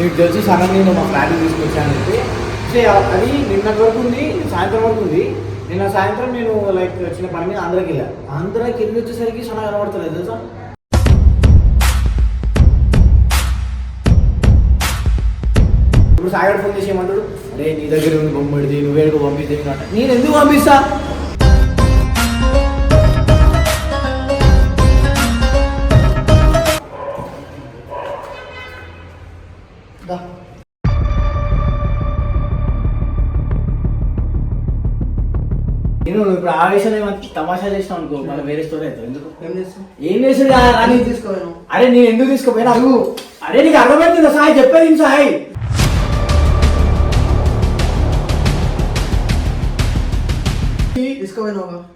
మీకు తెలుసు సడన్ నేను మా ఫ్లాట్కి తీసుకొచ్చాను చెప్పి అది నిన్నటి వరకు ఉంది, సాయంత్రం వరకు ఉంది. నిన్న సాయంత్రం నేను లైక్ చిన్న పని మీద ఆంధ్రాకి వెళ్ళి వచ్చేసరికి చాలా కనబడతలేదు తెలుసా. ఇప్పుడు సాగర్ ఫోన్ చేసి ఏమంటాడు, అరే నీ దగ్గర ఉంది బొమ్మడిది, నువ్వేడుకు పంపిస్తే నేను ఎందుకు పంపిస్తా? నేను ఇప్పుడు ఆ విషయంలో ఏమంటే తమాషా చేసినావు అనుకో, మళ్ళీ వేరే స్టోరీ అవుతుంది. ఎందుకు ఏం చేసాడు తీసుకోను? అరే నేను ఎందుకు తీసుకోపోయినా అడుగు. అరే నీకు అర్థమవుతుందా సాయి, చెప్పేది సాయి.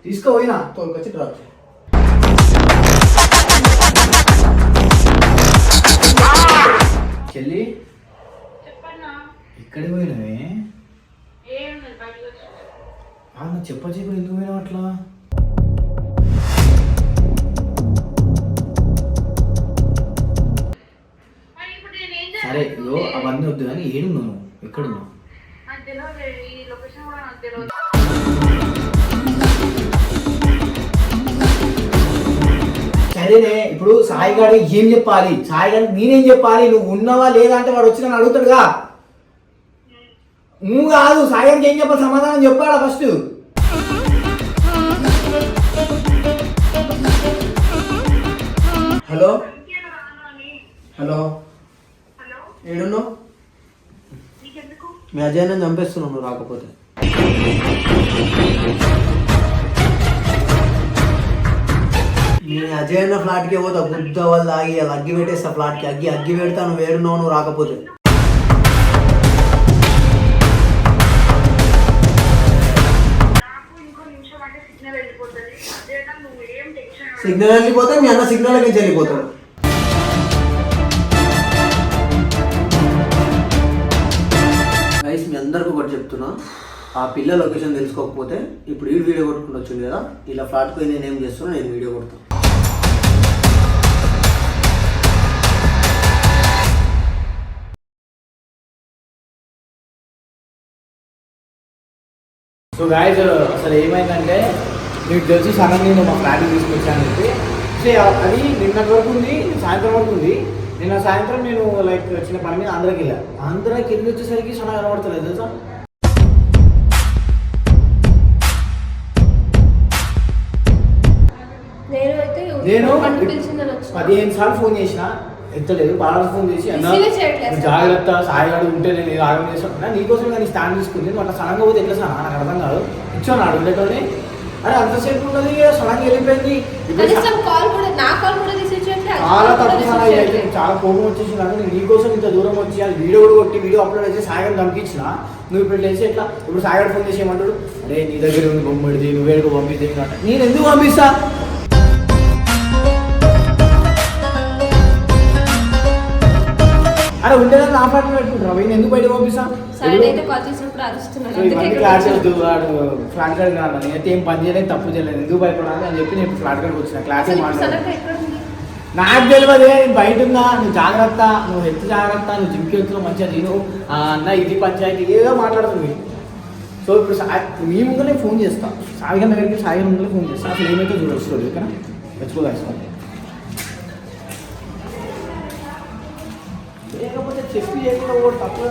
తీసుకోపోయినా తోలుకొచ్చి డ్రాప్ చేయి. చెల్లి ఎక్కడికి పోయినవే? చెప్పచ్చి ఇప్పుడు ఎందుకు పోయినావు అట్లా? సరే ఇదో అవన్నీ వద్దు కానీ ఏడున్నావు నువ్వు, ఎక్కడున్నావు? సరేనే ఇప్పుడు సాయి గారు ఏం చెప్పాలి? సాయి గారికి నేనేం చెప్పాలి? నువ్వు ఉన్నావా లేదా అంటే వాడు వచ్చి నన్ను అడుగుతాడుగా. నువ్వు కాదు సాయి గారికి ఏం చెప్పాలి, సమాధానం చెప్పాడా ఫస్ట్. హలో హలో ఏడున్నావు? మీ అజయ్ నేను చంపేస్తున్నావు నువ్వు రాకపోతే. మీ అజయ్ అన్న ఫ్లాట్కి పోతా, బుద్ధ వల్ల ఆగి అగ్గి పెట్టేస్తా ఫ్లాట్కి. అగ్గి పెడతా, నువ్వు ఏడున్నావు నువ్వు రాకపోతే. సిగ్నల్ వెళ్ళిపోతే మీ అన్న సిగ్నల్ నుంచి వెళ్ళిపోతాడు. గైస్ మీ అందరికీ ఒకటి చెప్తున్నా, ఆ పిల్ల లొకేషన్ తెలుసుకోకపోతే ఇప్పుడు ఈ వీడియో కొట్టుకుంటూ వచ్చింది కదా, ఇలా ఫ్లాట్కి పోయి నేను ఏం చేస్తున్నా, నేను వీడియో కొడతాను. సో గాయస్ అసలు ఏమైందంటే మీకు తెలుసు సడన్ నేను మా ఫ్లాట్కి తీసుకొచ్చాను చెప్పి అది నిన్నటి వరకు ఉంది, సాయంత్రం వరకు ఉంది. నిన్న సాయంత్రం నేను లైక్ చిన్న పని మీద ఆంధ్రాకి వెళ్ళి వచ్చేసరికి చాలా కనబడతలేదు తెలుసా. నేను 15 సార్లు ఫోన్ చేసిన, ఎత్తలేదు. బాగా ఫోన్ చేసి జాగ్రత్త సాయిగాడు ఉంటే నేను ఆగం చేస్తాను నీకోసం కానీ స్టాండ్ తీసుకుంది. అట్లా సడన్గా పోతే ఎట్లా సార్ నాకు అర్థం కాదు. ఇచ్చాను ఉండేటోని. అరే అంతసేపు ఉన్నది సడన్గా వెళ్ళిపోయింది. చాలా తప్పు చాలా కోపం వచ్చేసి నాకు. నేను నీకోసం ఇంత దూరం వచ్చి అది వీడియో కూడా కొట్టి వీడియో అప్లోడ్ చేసి సాయిగాడు ధమకిచ్చిన. నువ్వు ఇప్పుడు లేచి ఎట్లా? ఇప్పుడు సాయిగాడు ఫోన్ చేసి ఏమంటాడు, అరే నీ దగ్గర ఉంది బొమ్మడిది, నువ్వేడుకు పంపిస్తే నేను ఎందుకు పంపిస్తా? అరే ఉండేదాన్ని నా ఫ్లాట్ పెట్టుకుంటారా? నేను ఎందుకు బయట పంపిస్తా? ఫ్లాట్ కార్డ్ కాదు, నేనైతే ఏం పని చేయలేదు, తప్పు చేయలేదు, ఎందుకు భయపడాలి అని చెప్పి నేను ఫ్లాట్ కార్డ్కి వచ్చిన. క్లాస్ నాకు తెలియదు బయట ఉందా, నువ్వు జాగ్రత్త, నువ్వు హెల్త్ జాగ్రత్త, నువ్వు జిమ్కి వెళ్తున్నావు మంచిగా తిను అన్న, ఇది పంచాయతీ ఏదో మాట్లాడుతుంది. సో ఇప్పుడు మీ ముందునే ఫోన్ చేస్తా, సాయిగా దగ్గరికి సాయి ముందులో ఫోన్ చేస్తా. అసలు ఏమైతే చూడొచ్చు ఓకేనా? తెచ్చుకోదాసుకోండి. లేకపోతే చెప్పి తక్కువ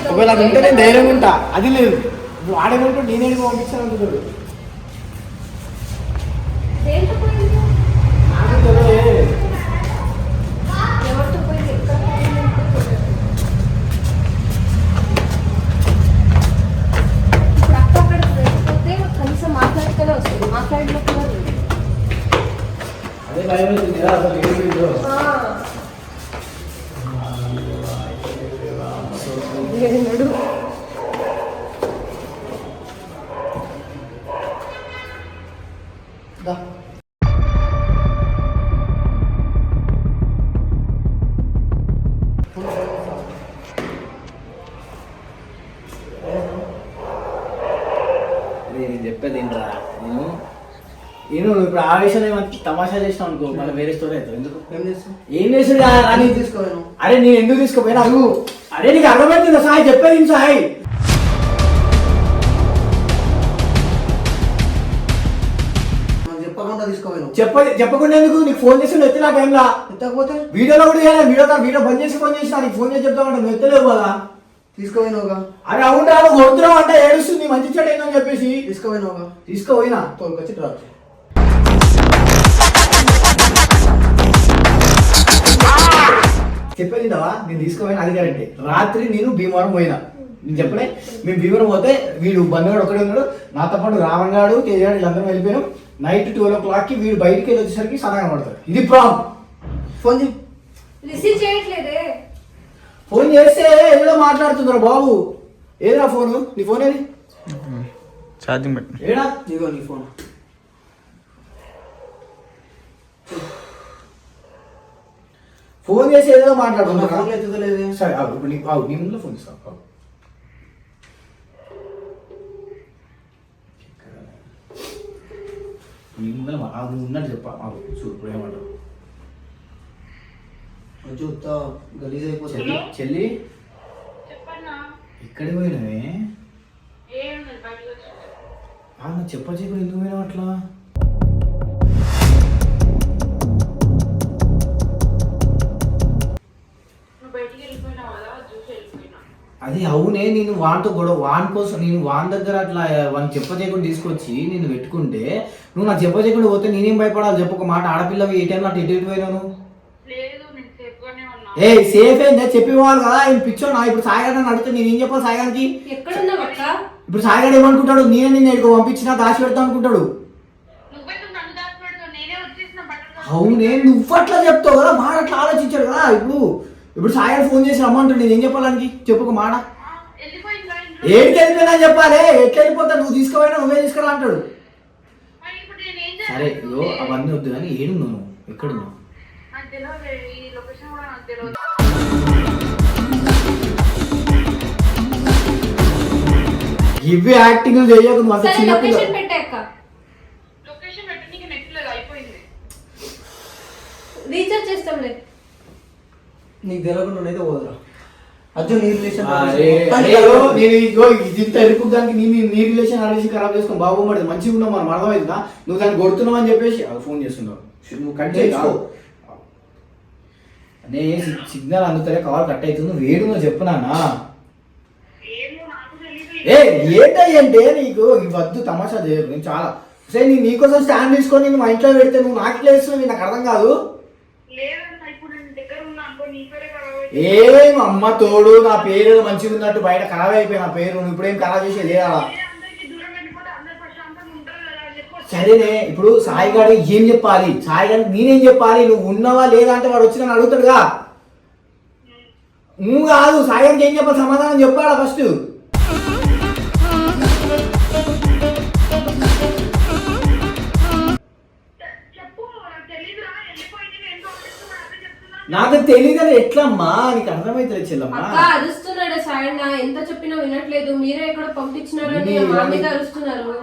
ఒకవేళ ఉంటే నేను ధైర్యంగా ఉంటా. అది లేదు, వాడేమంటూ నేనే పంపించాను అంటున్నాడు. అదే భయం అవుతుంది కదా అసలు ఏంటో. నేను చెప్పేది ఏంట్రా, నేను ఇప్పుడు ఆ విషయం ఏమంటే తమాషా చేసినావు అనుకో మళ్ళీ వేరే స్టోరీ అవుతావు. ఎందుకు ఏం చేసాడు తీసుకోను. అరే నేను ఎందుకు తీసుకోపోయినా అడుగు. అరే నీకు అర్థమవుతుందా సాయి చెప్పేది సాయి. చెప్పకుండా ఎందుకు నీకు ఫోన్ చేసి ఎత్తిన టైంలో ఎత్తకపోతే వీడియోలో కూడా వీడియో బంద్ చేసి ఫోన్ చేసిన నీకు ఫోన్ చేసి చెప్తామంటే నువ్వు ఎత్తలేవు కదా. తీసుకోపోయినావుగా. అరే అవునా నువ్వు కొడుతున్నావు అంటే ఏడుస్తుంది మంచి చెడు ఏందని చెప్పేసి తీసుకోపోయినా తోలుకొచ్చి డ్రాప్ చెప్పేదిందావా నేను తీసుకోపోయినా అది కరెక్టే. రాత్రి నేను భీమవరం పోయినా నేను చెప్పలే. మేము భీమవరం పోతే వీడు బంధువుడు ఒకడే ఉన్నాడు, నాతో పాటు రామన్ గాడు తేజాడు వీళ్ళందరం వెళ్ళిపోయాం. నైట్ 12 o'clock వీడు బయటికి వెళ్ళి వచ్చేసరికి సడన్గా పడతాడు. ఇది ప్రాబ్లం. ఫోన్ చేయట్లేదే. ఫోన్ చేస్తే ఏదో మాట్లాడుతుందిరా బాబు. ఏదిరా ఫోను? నీ ఫోన్ ఏది? ఛార్జింగ్ పెట్టి ఏడా నీగో నీ ఫోన్. ఫోన్ చేసి ఏదో మాట్లాడుతున్నా. సరే ఇప్పుడు నీ ముందులో ఫోన్ ఇస్తావు. నీ ముందర నువ్వు ఉన్నట్టు చెప్పా చూడు ఇప్పుడు ఏమంటావు. చెల్లి ఇక్కడికి పోయినవే చెప్పచ్చు ఇప్పుడు ఎందుకు పోయినావు అట్లా? అది అవునే నేను వానితో గొడవ వాని కోసం నేను వాని దగ్గర అట్లా వాని చెప్పచేయకుండా తీసుకొచ్చి నేను పెట్టుకుంటే నువ్వు నాకు చెప్పచేయకుండా పోతే నేనేం భయపడాలి చెప్పు. ఒక మాట ఆడపిల్లవి ఏ టైంలో అటు ఎటు పోయినాను. ఏ సేఫ్ అయిందా చెప్పి పోవాలి కదా. ఆయన పిచ్చోనా ఇప్పుడు సాయిగాడిని అడిగితే నేనేం చెప్పాలి సాయిగాడికి? ఇప్పుడు సాయిగాడు ఏమనుకుంటాడు? నేనే నిన్ను పంపించినా దాచి పెడతా అనుకుంటాడు. అవునే నువ్వు అట్లా చెప్తావు కదా, మాట అట్లా ఆలోచించాడు కదా. ఇప్పుడు సాయిగాడు ఫోన్ చేసి రమ్మంటాడు, నేను ఏం చెప్పాలని చెప్పు ఒక మాట. ఏడికి వెళ్ళిపోయినా చెప్పాలి. ఎట్లా వెళ్ళిపోతా నువ్వు తీసుకోపోయినా నువ్వే తీసుకురా అంటాడు. సరే ఇగో అవన్నీ వద్దు కానీ ఏడున్నావు నువ్వు ఎక్కడున్నావు? ఇవి యాక్టింగ్ చేయకు నువ్వు అంత చిన్నపిల్ల. రీఛార్జ్ చేస్తాంలే. నీకు తెలియకుండా అయితే పోదురా అజ్జు నీ రిలేషన్ ఇంత ఎరుపుదానికి నీ రిలేషన్ రిలేషన్ ఖరాబ్ చేసుకుని బాబు మరి మంచిగా ఉన్నావు మనం అర్థమైందా? నువ్వు దాన్ని కొడుతున్నావు అని చెప్పేసి ఫోన్ చేస్తున్నావు. నువ్వు కట్ చేసుకో. అనే సిగ్నల్ అందుతలే కాల్ కట్ అవుతుంది. నువ్వు వేడు నువ్వు చెప్పునానా ఏంటంటే నీకు వద్దు తమాషా చేయకు. నేను చాలా సరే నీకోసం స్టాండ్ తీసుకొని నేను మా ఇంట్లో పెడితే నువ్వు నాకు ఇట్లా వేస్తున్నావు. నాకు అర్థం కాదు. ఏం అమ్మ తోడు నా పేరు మంచిగా ఉన్నట్టు బయట ఖరాబ్ అయిపోయి నా పేరు. నువ్వు ఇప్పుడేం ఖరాబ్ చేసేది అలా. సరేనే ఇప్పుడు సాయిగాడు ఏం చెప్పాలి? సాయిగాడికి నేనేం చెప్పాలి? నువ్వు ఉన్నావా లేదా అంటే వాడు వచ్చి నన్ను అడుగుతాడుగా. నువ్వు కాదు సాయిగాడికి ఏం చెప్పాలి? సమాధానం చెప్పాలా ఫస్ట్. నాకు తెలియదు ఎట్లమ్మా నీకు అర్థమైతే చెల్లమ్మా. అరుస్తున్నాడు సాయన్న, ఎంత చెప్పినా వినట్లేదు. మీరే ఎక్కడ పంపించినారని మా మీద అరుస్తున్నారు.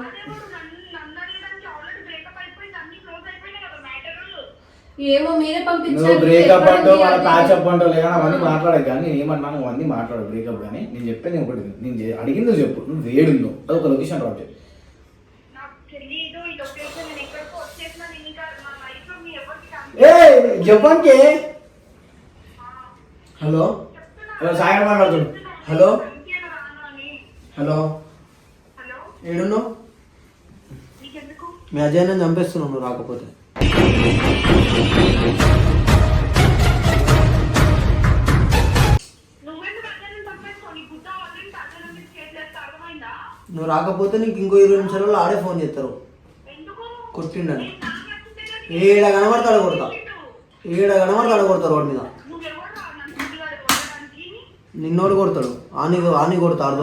ఏమో మీరే పంపించారు. బ్రేకప్ అంటూ వాళ్ళ ప్యాచప్ అంటూ లేదా అవన్నీ మాట్లాడదు కానీ నేను ఏమన్నా నువ్వు అన్నీ మాట్లాడు బ్రేకప్ కానీ. నేను చెప్పేది ఒకటి, నేను అడిగింది చెప్పు. నువ్వు వేడున్నావు అది ఒక లొకేషన్ రావు. ఏ చెప్పండి. హలో సాయం మాట్లాడుతుడు. హలో హలో ఏడున్నావు? మీ అజయ్ నేను చంపేస్తున్నావు నువ్వు రాకపోతే. నువ్వు రాకపోతే నీకు ఇంకో 20 నిమిషాలలో ఆడే ఫోన్ చేస్తారు కొట్టిండని. ఏడ కనబడతాడు కొడతారు వాడి మీద. నిన్నోడు కొడతాడు ఆని కొడతాడు. ఆడు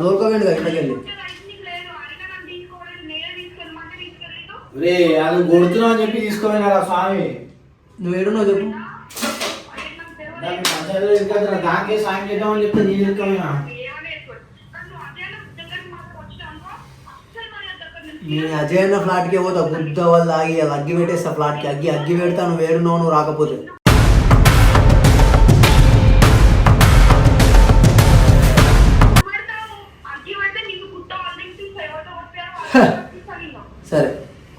దొరకవేండుగా ఇంటికెళ్ళి. రే అది కొడుతున్నావు అని చెప్పి తీసుకోపోయినారా స్వామి? నువ్వు ఏడున్నావు చెప్పు. దానికే సాయం చేద్దామని చెప్తే నేను మీ అజయ్ అన్న ఫ్లాట్కి పోతా బుద్ధ వాళ్ళు ఆగి అగ్గి పెట్టేస్తా ఫ్లాట్కి అగ్గి పెడతా నువ్వు వేడున్నావు నువ్వు రాకపోతే సరే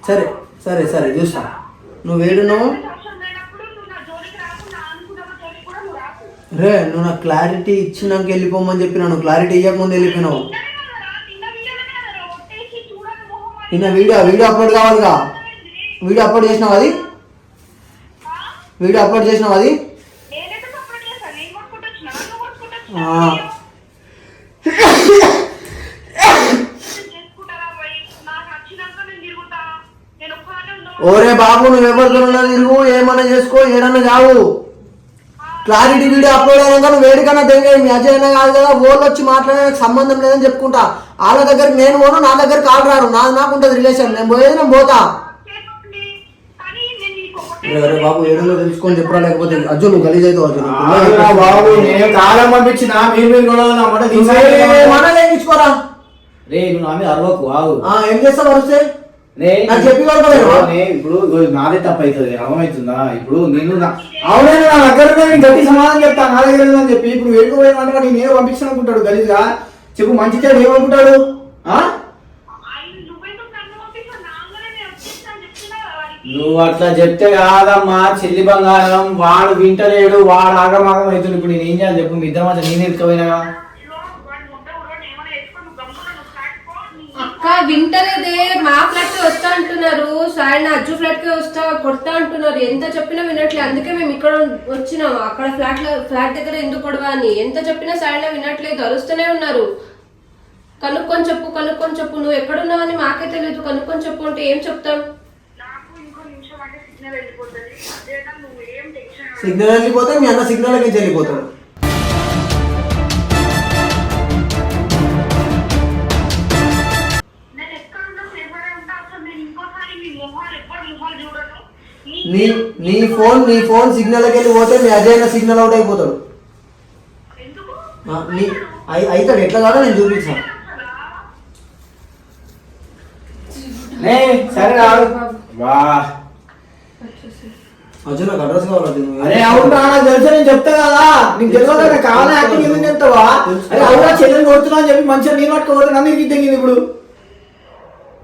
సరే సరే సరే చూస్తా నువ్వు వేడున్నావు రే నువ్వు నాకు క్లారిటీ ఇచ్చినాక వెళ్ళిపోమని చెప్పినా నువ్వు క్లారిటీ ఇవ్వకముందు వెళ్ళిపోయినావు నిన్న వీడియో అప్లోడ్ కావాలిగా వీడియో అప్లోడ్ చేసినావు అది ఓరే బాబు నువ్వు ఎవరితో తిరుగు ఏమన్నా చేసుకో ఏడన్నా చావు క్లారిటీ వీడియో అప్లోడ్ అయినాక నువ్వు వేడికన్నా తెగ మీ అజయ్ అన్న కాదు కదా ఓళ్ళు వచ్చి మాట్లాడే సంబంధం లేదని చెప్పుకుంటా వాళ్ళ దగ్గరికి నేను పోను నా దగ్గర కాల్ రారు నాకుంటుంది రిలేషన్ నేను పోయేది నేను పోతా బాబు ఏడులో తెలుసుకొని చెప్పరా లేకపోతే అజ్జు నువ్వు గలీజ్ అవుతావు బాబు నేను కాలం పంపించిన మన లేపించుకోరా రే నువ్వు నా మీద అరవకు ఆగు ఏం చేస్తావు వస్తే నాకు చెప్పి ఇప్పుడు నాదే తప్పు అవుతుంది అర్థమవుతుందా ఇప్పుడు నేను అవునే నా దగ్గర నేను గట్టి సమాధానం చెప్తాను నా దగ్గర అని చెప్పి ఇప్పుడు వెళ్ళిపోయామంటే నేను ఏదో పంపించాను అనుకుంటాడు గలీజ్గా చెప్పు మంచి చెడు ఏమనుకుంటాడు నువ్వు అట్లా చెప్తే కాదమ్మా చెల్లి బంగారం వాడు వింటలేడు వాడు ఆగమాగం అవుతుంది ఇప్పుడు నేను ఏం చేయాలి చెప్పు మీ ఇద్దరు మాత్రం నేను ఎత్తుకపోయినా అక్క వింటలేదే మా ఫ్లాట్ కి వస్తా అంటున్నారు సార్ అజ్జు ఫ్లాట్ కి వస్తా కొడతా అంటున్నారు ఎంత చెప్పినా వినట్లేదు అందుకే మేము ఇక్కడ వచ్చినాం అక్కడ ఫ్లాట్ దగ్గర ఎందుకు కొడవా అని ఎంత చెప్పినా సార్ వినట్లేదు అరుస్తూనే ఉన్నారు కనుక్కొని చెప్పు నువ్వు ఎక్కడున్నావని మాకే తెలియదు కనుక్కొని చెప్పు అంటే ఏం చెప్తాం సిగ్నల్ వెళ్ళిపోతే మీ అన్న సిగ్నల్ నుంచి వెళ్ళిపోతాడు నీ ఫోన్ సిగ్నల్కి వెళ్ళి పోతే మీ అజయ్ అన్న సిగ్నల్ అవుట్ అయిపోతాడు అవుతాడు ఎట్లా కాదో నేను చూపిస్తాను సరే వా అర్జున్ నాకు అడ్రస్ కావాలి అరే అవునా నాకు తెలుసు నేను చెప్తా కదా నీకు తెలియదు కావాలని యాక్టింగ్ ఎందుకు చెప్తావా అరే అవునా చెల్లెని కొడుతున్నా అని చెప్పి మంచిగా నేను పట్టుకోవద్దు నన్ను నీకు తెగింది ఇప్పుడు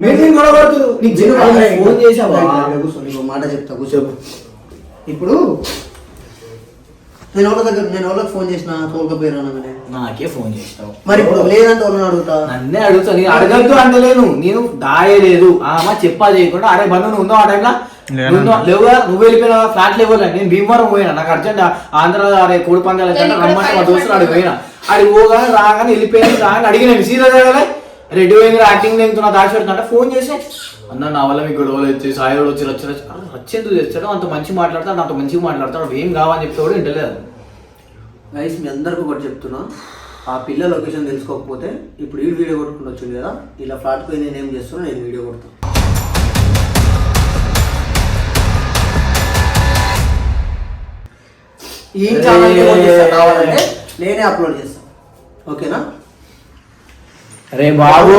మీరు నేను కొడగొడుతున్నారు నీకు ఫోన్ చేసావా నీకు మాట చెప్తా కూర్చోపు ఇప్పుడు నేను వాళ్ళకి ఫోన్ చేసిన తోలుకపోయినా నాకే ఫోన్ చేస్తావు మరి ఇప్పుడు లేదంటే వాళ్ళని అడుగుతా నన్నే అడుగుతా నేను అడగద్దు అంటలేను నేను దాయలేదు అమ్మ చెప్పా చేయకుండా అరే బంధు నువ్వు ఉందో ఆ టైంలో లేవుగా నువ్వు వెళ్ళిపోయినా ఫ్లాట్ లేవలే నేను భీమవరం పోయినా నాకు అర్జెంట్ ఆంధ్ర అరే కోడి పందాలు రమ్మంటే మా దోస్తులు అడిగి పోయినా అడిగి పోగానే రాగానే వెళ్ళిపోయి రాగానే అడిగినాను సీరియస్ అడగలే రెడీ అయింది యాక్టింగ్ నేను నా దాచి పెడుతుంటే ఫోన్ చేసి అన్న నా వల్ల మీకు గొడవలు వచ్చి సాయి వచ్చి వచ్చేందుకు చేస్తాడు అంత మంచి మాట్లాడతాడు నాతో మంచిగా మాట్లాడతాడు ఏం కావాలని చెప్తే కూడా ఇంటలేదు గైస్ మీ అందరికీ ఒకటి చెప్తున్నా ఆ పిల్ల లొకేషన్ తెలుసుకోకపోతే ఇప్పుడు ఈ వీడియో కొట్టుకుంటూ వచ్చింది కదా ఇలా ఫ్లాట్ పోయి నేను ఏం చేస్తున్నా నేను వీడియో కొడతాను ఈ ఛానల్ కావాలంటే నేనే అప్లోడ్ చేస్తాను ఓకేనా అరే బాబు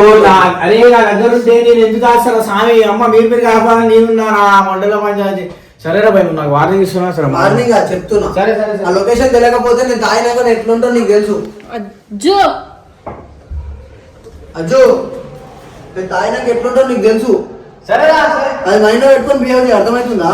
అరే నా దగ్గర ఉంటే నేను ఎందుకు ఆస్తారా స్వామి అమ్మ మీరు కాపాలని నేనున్నా నా మండల పంచాయతీ సరేరా భయ నాకు వార్నింగ్ ఇస్తున్నా సరే వార్నింగ్ చెప్తున్నా సరే సరే ఆ లొకేషన్ తెలియకపోతే నేను తాగినాక ఎట్లుంటో నీకు తెలుసు అజ్జు నేను తాగినాక ఎట్లుంటో నీకు తెలుసు సరేరా అది మైండ్ లో పెట్టుకొని బిహేవ్ చేయ అర్థమవుతుందా